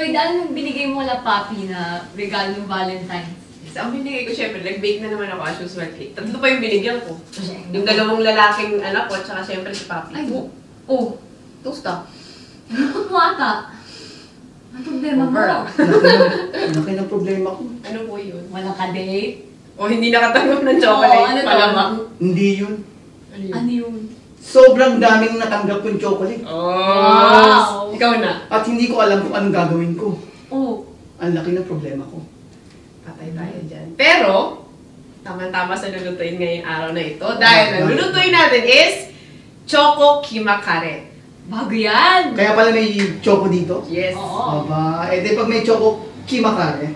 Lloyd, ano binigay mo wala papi na regalo ng Valentine's? Ang binigay ko, syempre, nag-bake na naman ako as usual cake. Tatlo pa yung binigyan ko. Yung dalawang lalaking anak ko, tsaka syempre si Papi. Ay, Tosta. Nakot mo ata. Ang problema mo? Laki ng problema ko. Ano po yun? Walang ka-date? O hindi nakatanggap ng chocolate. Ano to? Malamang. Hindi yun. Ano yun? Sobrang daming natanggap kong chocolate. Wow! Ikaw na. At hindi ko alam kung anong gagawin ko. Oh. Ang laki ng problema ko. Patay tayo dyan. Pero, tama-tama sa lulutuin ngayong araw na ito. Dahil ang lulutuin natin is Choco Kimakare. Bago yan! Kaya pala may choco dito? Yes. Oo. Aba, di pag may choco kimakare,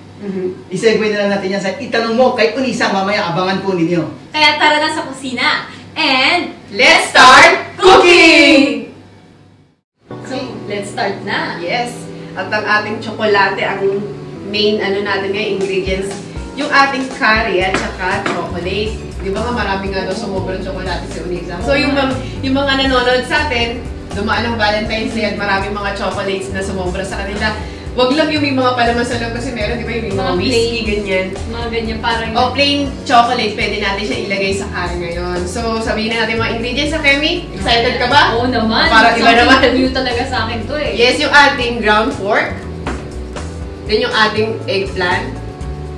isegue na lang natin yan sa itanong mo kay Unisa, mamaya abangan po ninyo. Kaya tara na sa kusina. And, Let's start cooking! so, let's start na. Yes. At ang ating tsokolate, ang main natin ngayon, ingredients, yung ating curry at saka chocolate. Di ba nga marami nga daw sumobra ng tsokolate si Unisa? So yung mga nanonood sa atin, dumaan ng Valentine's Day at maraming mga chocolates na sumobra sa kanila. Wag lang yung may mga palaman sa loob kasi meron, di ba, yung mga whiskey, ganyan. Mga ganyan, parang... O plain chocolate, pwede natin siya ilagay sa curry ngayon. So, sabihin na natin mga ingredients sa Femi. Excited ka ba? Oo naman. Para iba naman. Something new talaga sa akin to eh. Yes, yung ating ground pork. Then yung ating eggplant.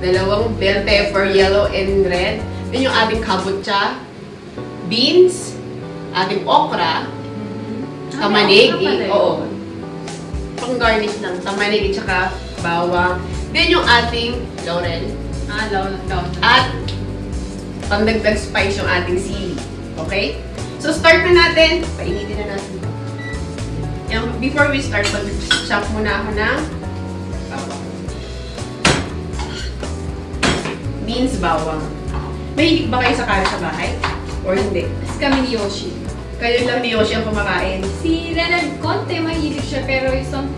Dalawang bell pepper, yellow and red. Then yung ating kabocha. Beans. Ating okra. Tamanig. Oo. Pang-garnish ng tamanig at saka bawang. Then yung ating laurel. Laurel. At pangdagdag spice yung ating sili. Okay? So start na natin. Painitin na natin. Before we start, mag-chop muna ako ng bawang. Beans, bawang. Mahilig ba kayo sa curry sa bahay? Or hindi? Tapos kami ni Yoshi. Kayo lang ni Yoshi ang kumakain. Si Renard Conte, mahilig siya, pero yung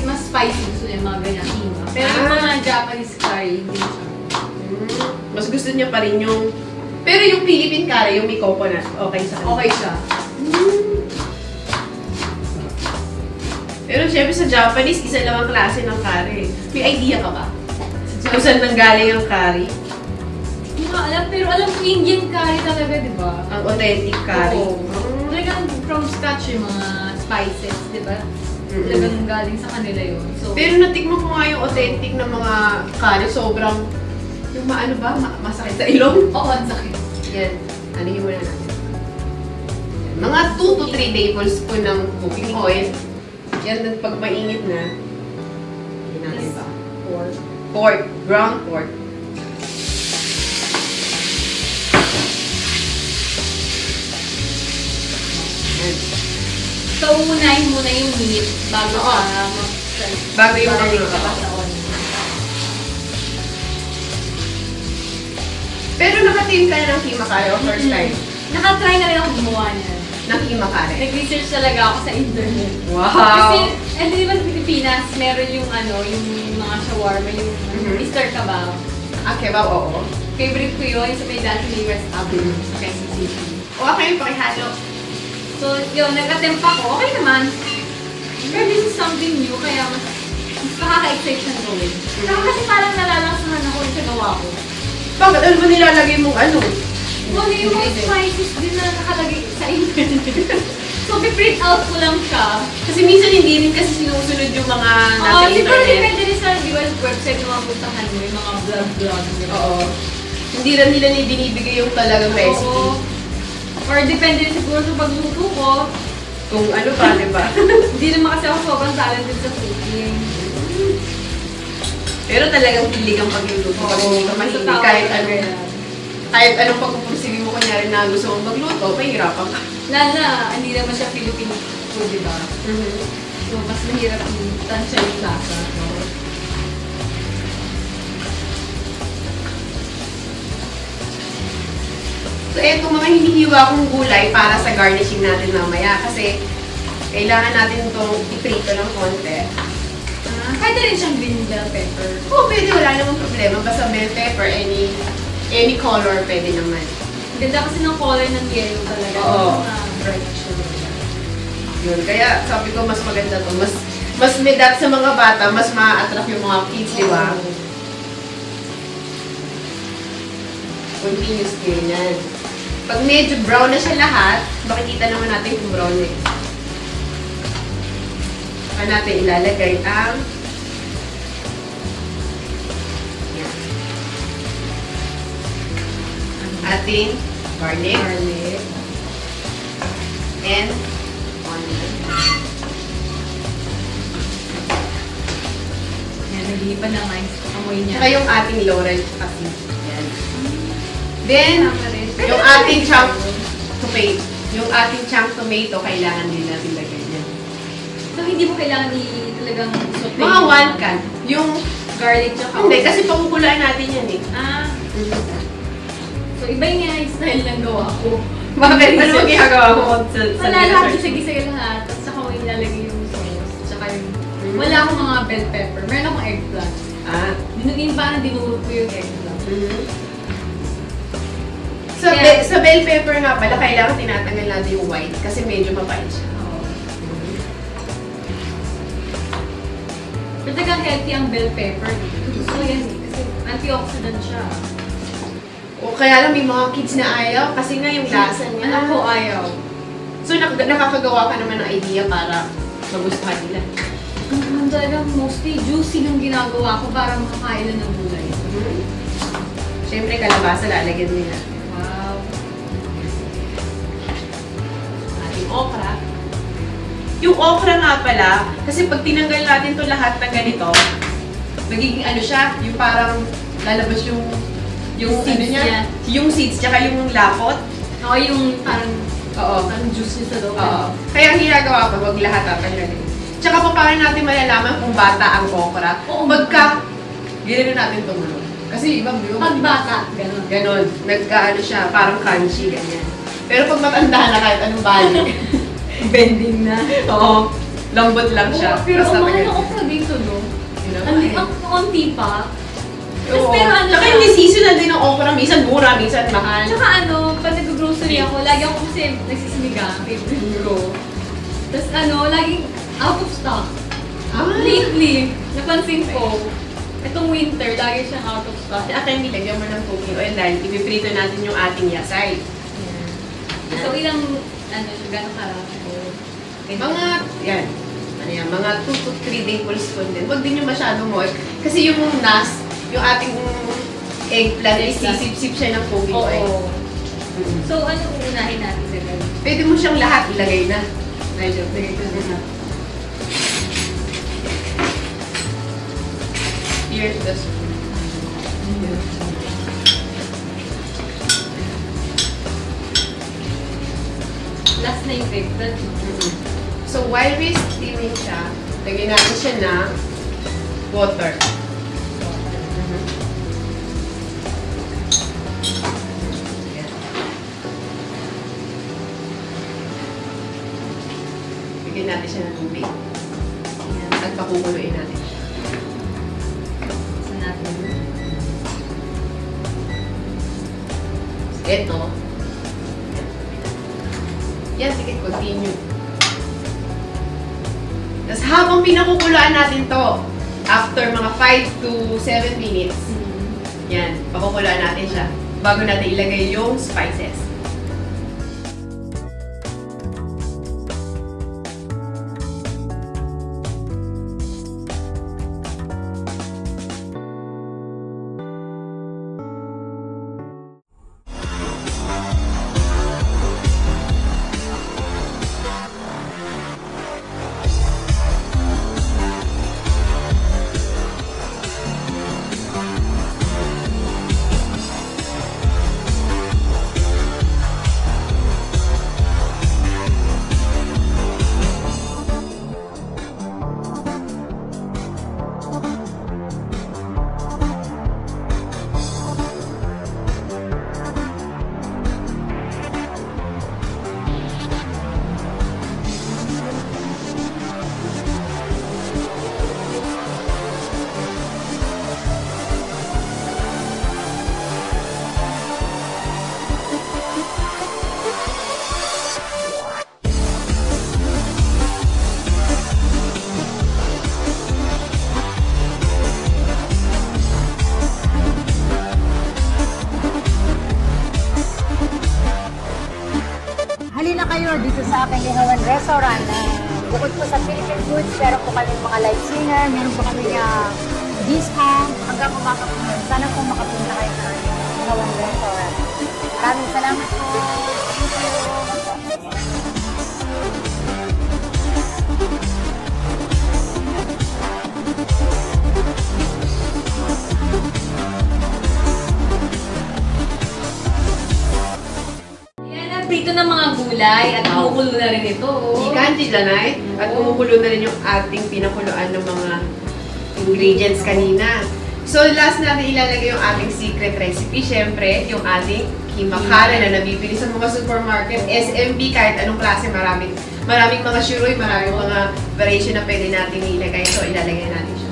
mas spicy gusto niya, mga ganyan, hima. Pero yung mga Japanese curry, hindi siya. Mas gusto niya pa rin yung... Pero yung Philippine curry, yung may coconut, okay sa kanya. Okay siya. Pero syempre sa Japanese, isa lang ang klase ng curry. May idea ka ba? Kung saan nanggaling ang curry? Hindi ko alam, pero alam ko Indian curry talaga, di ba? Ang authentic curry. Oo. Talagang from scratch yung mga spices, di ba? Talagang galing sa kanila yun. So, Pero natikman ko nga yung authentic na mga curry, sobrang, yung maano ba, masakit sa ilong. oo, ang sakit. Yan, alihin muna natin. Mga 2 to 3 tablespoon ng cooking oil. Yan, pag mainit na, hindi natin pa. Pork, ground pork. So, unahin muna yung meat bago Oo. bago yung yung ano, sa oo. onion. Pero nakatim ka na ng kimakare o first time? Nakatry na rin ako gumawa niya. Ng kimakare? Nag-research talaga ako sa internet. Wow! Kasi, di ba sa Pilipinas, meron yung yung mga shawarma, yung Mr. Kebab. Ah, kebab, oo. Favorite ko yun sa may dati may West Avenue sa Quezon City. O, okay, pakihalo. So, yun, nag-attempt ako. Okay naman. Pero this is something new, kaya mas nakaka-excite siyang gawin. Saka kasi parang nalalasahan ako sa gawa ko. Bakit? Ano ba nilalagay mong ano? Wala yung mga spices din na nakalagay sa internet. So, piprint out ko lang siya. Kasi minsan hindi rin kasi sinusunod yung mga nasa siguro internet. depende rin sa, di ba, website na mga puntahan mo, yung mga vlog. Oo. Hindi rin nila binibigay yung talagang recipe. Oo. Or depende rin siguro sa pagluto ko. Kung ano pa, di ba? Hindi naman kasi ako sobrang talented sa cooking. Pero talagang pilig ang pagluluto. Pag hindi ka mahilig, kahit anong pagpupursige mo kunyari na gusto mong magluto, mahirapan ka. Hindi naman siya Philippine food, di ba? So, mas mahirap yung tansya yung lasa. So, etong mga hinihiwa kong gulay para sa garnishing natin mamaya. Kasi, kailangan natin itong iprito ng konti. Pwede rin siyang green bell pepper. Oo, pwede. Wala namang problema. Basta bell pepper, any color, pwede naman. Ganda kasi ng color ng yellow talaga. Oo. Mas na bright siya. Yun. Kaya, sabi ko, mas maganda to. Mas Mas medat sa mga bata, mas ma-attract yung mga kids, di ba? Continuous ganyan. Pag medyo brown na siya lahat, makikita naman natin kung brown eh. Saka natin ilalagay ang ating garlic and onion. Yan, nag-iiba na nga yung amoy niya. Saka yung ating laurel kasi. Yan. Then, Tama rin. yung ating chunk tomato. Yung ating chunk tomato, kailangan din natin lagay yan. So, hindi mo kailangan talagang saute. Mga one can. Yung, garlic tsaka. hindi, kasi pakukulaan natin yan eh. Ah. So, iba yung style ng gawa ko. Bakit? Ano mo ginagawa mo sa Wala lahat, sige lahat. Tapos saka mo ilalagay yung sauce. Tsaka yung, wala akong mga bell pepper. Meron akong eggplant. Ah. Parang dinulog ko yung eggplant. Sa bell pepper nga pala, kailangan tinatanggal natin yung white kasi medyo mapait siya. Pero talagang healthy ang bell pepper. Gusto ko yan eh. Kasi antioxidant siya. O kaya lang may mga kids na ayaw kasi nga yung lasa niya. Anak ko ayaw. So nakakagawa ka naman ng idea para magustuhan nila. Talagang mostly juicy yung ginagawa ko para makakain ng gulay. Siyempre kalabasa lalagyan din natin. Wow. Ating okra. Yung okra nga pala, kasi pag tinanggal natin to lahat ng ganito, magiging ano siya, yung parang lalabas yung Seeds ano niya, niya. yung seeds, tsaka yung lapot. Oo, yung parang Oo. juice niya sa loob. Oo. Kaya ang ginagawa ko, wag lahat tatanggalin. Tsaka pa paano natin malalaman kung bata ang okra? Oo. Pagka, gano'n natin tumulo. Kasi iba, di ba? Pag bata, gano'n. Ganon. Nagka-ano siya, parang crunchy, ganyan. Pero pag matanda na kahit anong balik, Bending na. oo, lambot lang siya. Oo, pero Basta ang mahal ganyan. ng okra dito, no? Yun ang Ang mahal. konti pa. Tapos Oo. pero ano Tsaka siya- hindi seasonal din ng okra. Minsan mura, minsan mahal. Tsaka ano, pag nag-grocery ako, lagi ako kasi nagsisiniga, euro. Tapos ano, laging out of stock. Ah, Lately, napansin ko, itong winter, lagi siyang out of stock. At hindi, lagyan mo ng cooking oil dahil ipiprito natin yung ating yasay. So, ilang, gano'ng karami ko? Mga, yan. Ano yan, mga 2 to 3 tablespoon din. Huwag din yung masyado mo. Kasi yung yung ating eggplant, isisip-sip siya ng cooking Oo. oil. So, ano uunahin natin sa gano'n? Pwede mo siyang lahat ilagay na. Medyo, lagay ko na. Here's the spoon. Last na yung eggplant. So, while we steaming siya, lagyan natin siya ng water. Lagyan natin siya ng tubig. At pakukuluin natin siya. Sa natin. Ito. Yan, sige, continue. Tapos habang pinakukuluan natin to, after mga 5 to 7 minutes, yan, pakukuluan natin siya bago natin ilagay yung spices. aking ginawan restaurant na bukod po sa Philippine foods, meron po kami mga live singer, meron po kami discount hanggang umaga po yun. Sana po makapunta kayo sa ginawan restaurant. Maraming salamat po. Thank you. Prito ng mga gulay at kumukulo na rin ito. Ikan, Janay. At kumukulo na rin yung ating pinakuluan ng mga ingredients kanina. So, last natin ilalagay yung ating secret recipe. Siyempre, yung ating kimakara na nabibili sa mga supermarket. SMB, kahit anong klase, maraming mga shuroy, maraming mga variation na pwede natin ilagay. So, ilalagay natin siya.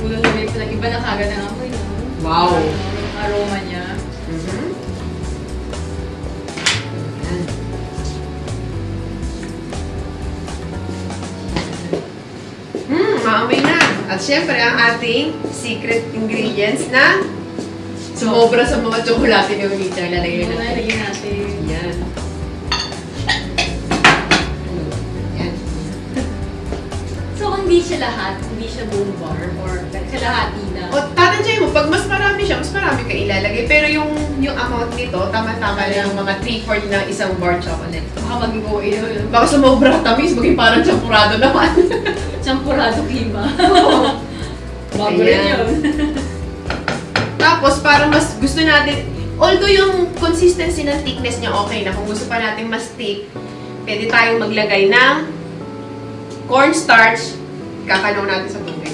Ulo na may iba na kagad ng amoy. Wow! Aroma niya. Maamoy na. At syempre, ang ating secret ingredients na sumobra sa mga tsokolate ni Unita. Lalagay natin. Lalagyan natin. Yan. Yan. So, kung hindi siya lahat, hindi siya buong bar, or kalahati na. O, tatansyahin mo, pag mas marami siya, mas marami ka ilalagay. Pero yung amount nito, tama-tama lang mga 3/4 ng isang bar chocolate. Baka maging OA yun. Baka sumobra tamis, maging parang champurado naman. Champurado klima. Bago Ayan. rin yun. Tapos, parang mas gusto natin, although yung consistency ng thickness niya okay na, kung gusto pa natin mas thick, pwede tayong maglagay ng cornstarch, kakanaw natin sa tubig.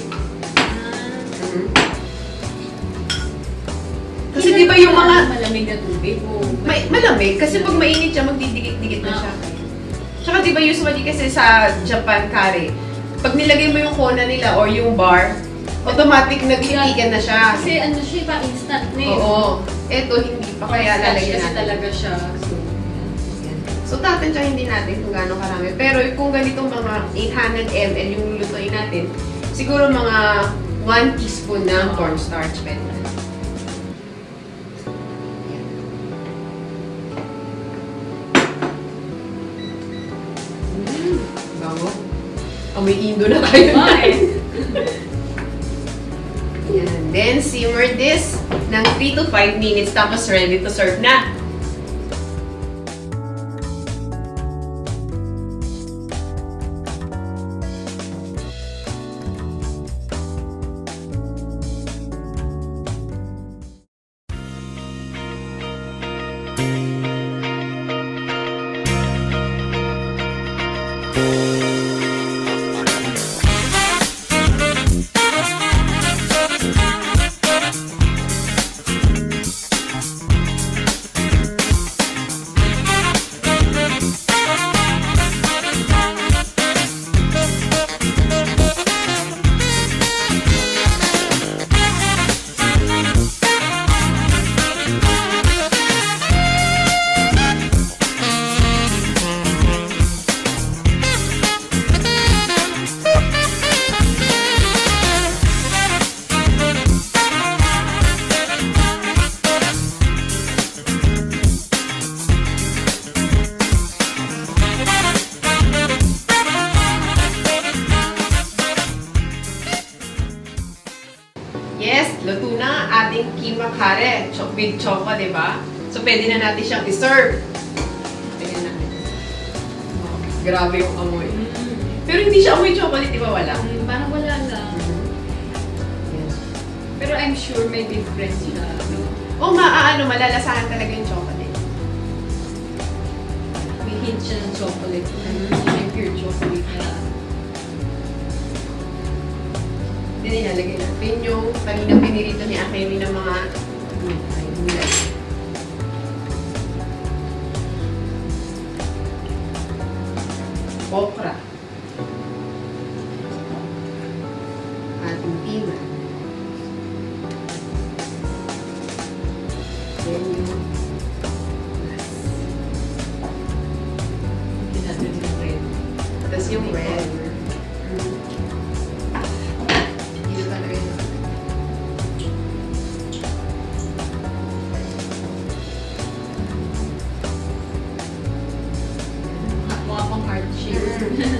Kasi di ba yung mga... Malamig na tubig o... Malamig, kasi pag mainit siya, magdidikit-dikit na siya. Tsaka di ba usually kasi sa Japan curry, pag nilagay mo yung kona nila or yung bar, automatic nagtitikan na siya. Kasi ano siya pa, instant na eh. Oo. Eto, hindi pa kaya lalagyan Kasi natin. talaga siya. So, tatansyahin din natin kung gaano karami. Pero kung ganitong mga 800 ml yung lulutuin natin, siguro mga 1 teaspoon ng cornstarch pwede. Bango. Amoy Indo na tayo. Yan. Then, simmer this ng 3 to 5 minutes tapos ready to serve na. Yes, luto na ang ating kimakare with choco, di ba? So, pwede na natin siyang i-serve. Tingnan natin. Grabe yung amoy. Pero hindi siya amoy chocolate, di ba? Wala. Parang wala lang. Yes. Pero I'm sure may difference siya. No? O, malalasahan talaga yung chocolate. May hint siya ng chocolate. Hindi siya pure chocolate na. Then, ilalagay natin yung kanina pinirito ni Akemi ng mga gulay. Okra. Ating piman. Then yung Hindi natin yung red. tapos yung red. Dito talaga yun. heart shape.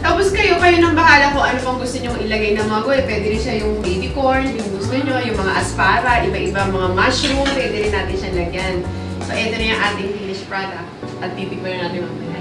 Tapos kayo nang bahala kung ano pang gusto nyong ilagay na mga gulay. Pwede rin siya yung baby corn, yung gusto nyo, yung mga aspara, iba-iba mga mushroom, pwede rin natin siya lagyan. So, ito na yung ating finished product. At titikman na natin mamaya.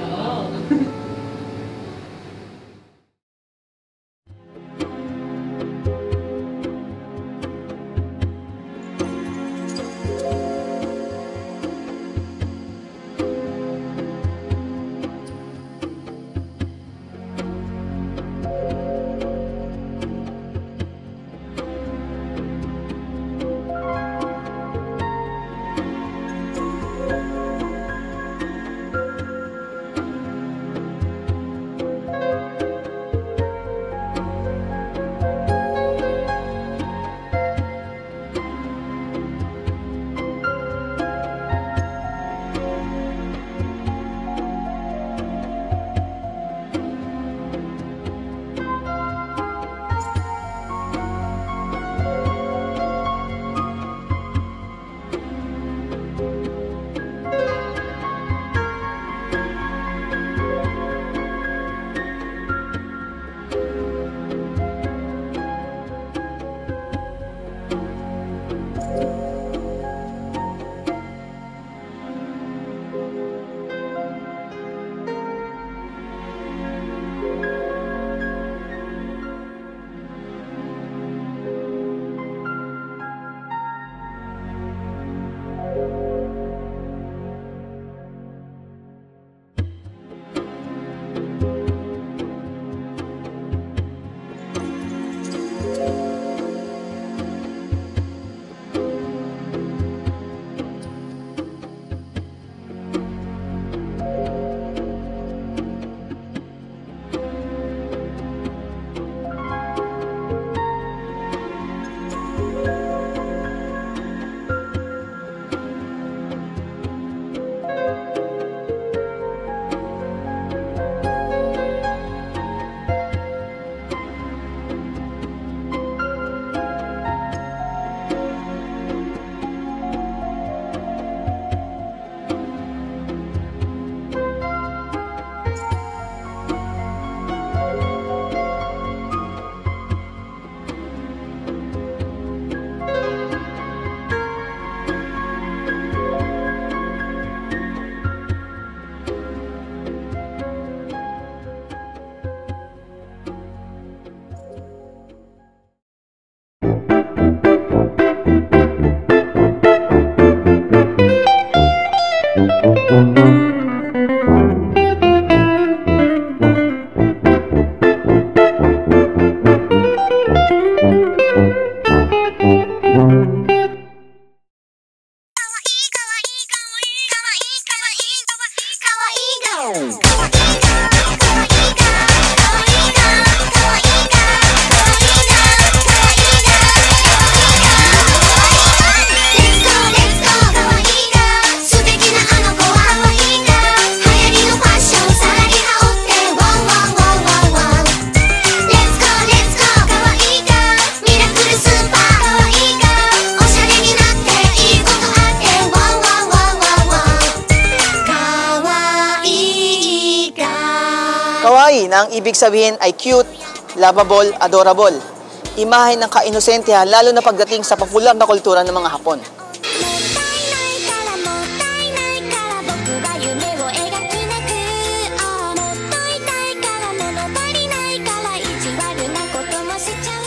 Kawaii na ang ibig sabihin ay cute, lovable, adorable. Imahe ng ka-inosentehan lalo na pagdating sa popular na kultura ng mga Hapon.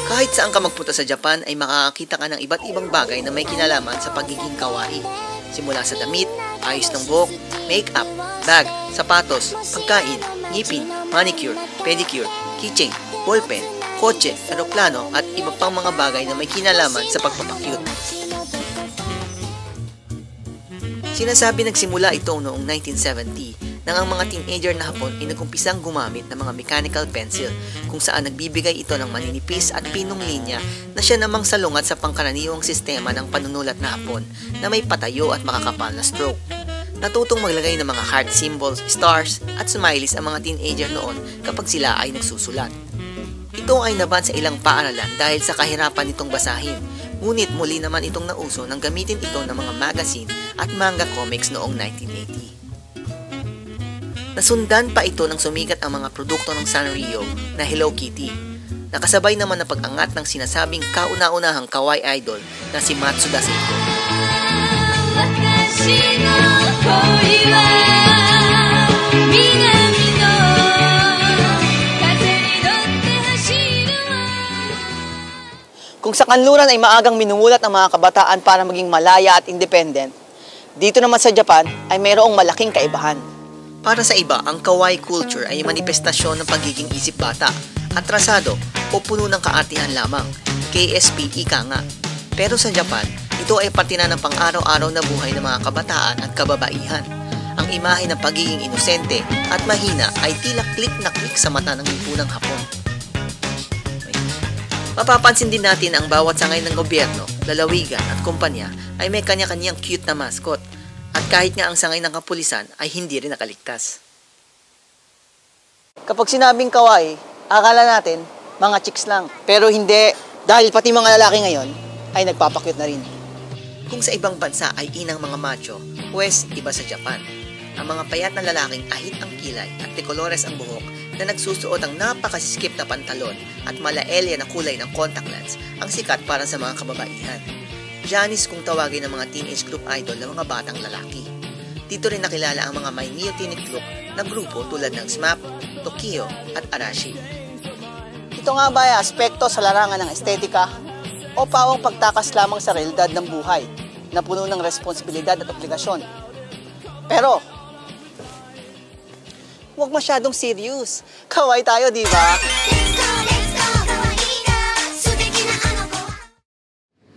Kahit saan ka magpunta sa Japan ay makakakita ka ng iba't ibang bagay na may kinalaman sa pagiging kawaii. Simula sa damit, ayos ng buhok, make-up, bag, sapatos, pagkain, ngipin, manicure, pedicure, keychain, ballpen, kotse, aeroplano at iba pang mga bagay na may kinalaman sa pagpapakyut. Sinasabi nagsimula ito noong 1970 nang ang mga teenager na Hapon ay nagumpisang gumamit ng mga mechanical pencil kung saan nagbibigay ito ng maninipis at pinong linya na siya namang salungat sa pangkaraniwang sistema ng panunulat na Hapon na may patayo at makakapal na stroke. Natutong maglagay ng mga heart symbols, stars at smileys ang mga teenager noon kapag sila ay nagsusulat. Ito ay naban sa ilang paaralan dahil sa kahirapan nitong basahin, ngunit muli naman itong nauso nang gamitin ito ng mga magazine at manga comics noong 1980. Nasundan pa ito ng sumikat ang mga produkto ng Sanrio na Hello Kitty. Nakasabay naman na pag-angat ng sinasabing kauna-unahang kawaii idol na si Matsuda Seiko. Kung sa kanluran ay maagang minumulat ang mga kabataan para maging malaya at independent, dito naman sa Japan ay mayroong malaking kaibahan. Para sa iba, ang kawaii culture ay manifestasyon ng pagiging isip bata, atrasado o puno ng kaartihan lamang, KSP ika nga. Pero sa Japan, ito ay parte na ng pang-araw-araw na buhay ng mga kabataan at kababaihan. Ang imahe ng pagiging inosente at mahina ay tila klik na klik sa mata ng lipunang Hapon. Mapapansin din natin ang bawat sangay ng gobyerno, lalawigan at kumpanya ay may kanya-kanyang cute na mascot. At kahit nga ang sangay ng kapulisan ay hindi rin nakaligtas. Kapag sinabing kawaii, akala natin mga chicks lang. Pero hindi, dahil pati mga lalaki ngayon ay nagpapakyut na rin. Kung sa ibang bansa ay inang mga macho, pues iba sa Japan. Ang mga payat na lalaking ahit ang kilay at dekolores ang buhok na nagsusuot ang napakasiskip na pantalon at malaelya na kulay ng contact lens ang sikat para sa mga kababaihan. Janis kung tawagin ng mga teenage group idol ng mga batang lalaki. Dito rin nakilala ang mga may neo-teenage look na grupo tulad ng SMAP, Tokyo at Arashi. Ito nga ba ay aspekto sa larangan ng estetika o pawang pagtakas lamang sa realidad ng buhay na puno ng responsibilidad at obligasyon? Pero, huwag masyadong serious. Kawaii tayo, di ba?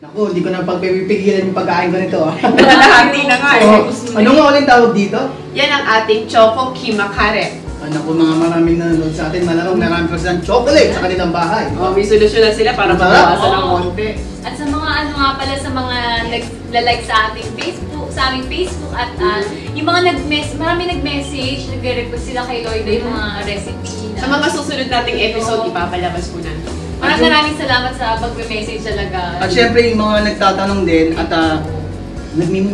Naku, hindi ko na pagpipigilan yung pagkain ko nito. Nalahati na nga eh. Ano nga ulit tawag dito? Yan ang ating Choco Kimakare. Naku, mga maraming nanonood sa atin. Malamang marami pa silang chocolate sa kanilang bahay. Oh, may solusyon na sila para mabawasan ng konti. At sa mga ano nga pala sa mga nag-like sa ating Facebook, at yung mga marami nag-message, nag-request sila kay Lloyd yung mga recipe. Sa mga susunod nating episode, ipapalabas ko na. Maraming salamat sa pag-message talaga. At syempre, yung mga nagtatanong din at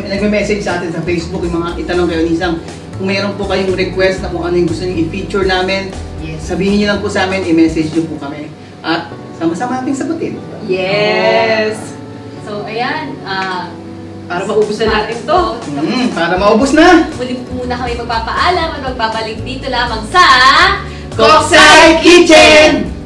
nagme-message sa atin sa Facebook, yung mga itanong kayo nisang, kung mayroon po kayong request na kung ano yung gusto nyo i-feature namin, sabihin nyo lang po sa amin, i-message nyo po kami. At sama-sama nating sagutin. Yes! So, ayan. Para maubos na natin to. Para maubos na! Muli po muna kami magpapaalam at magpapalik dito lamang sa Koksai Kitchen!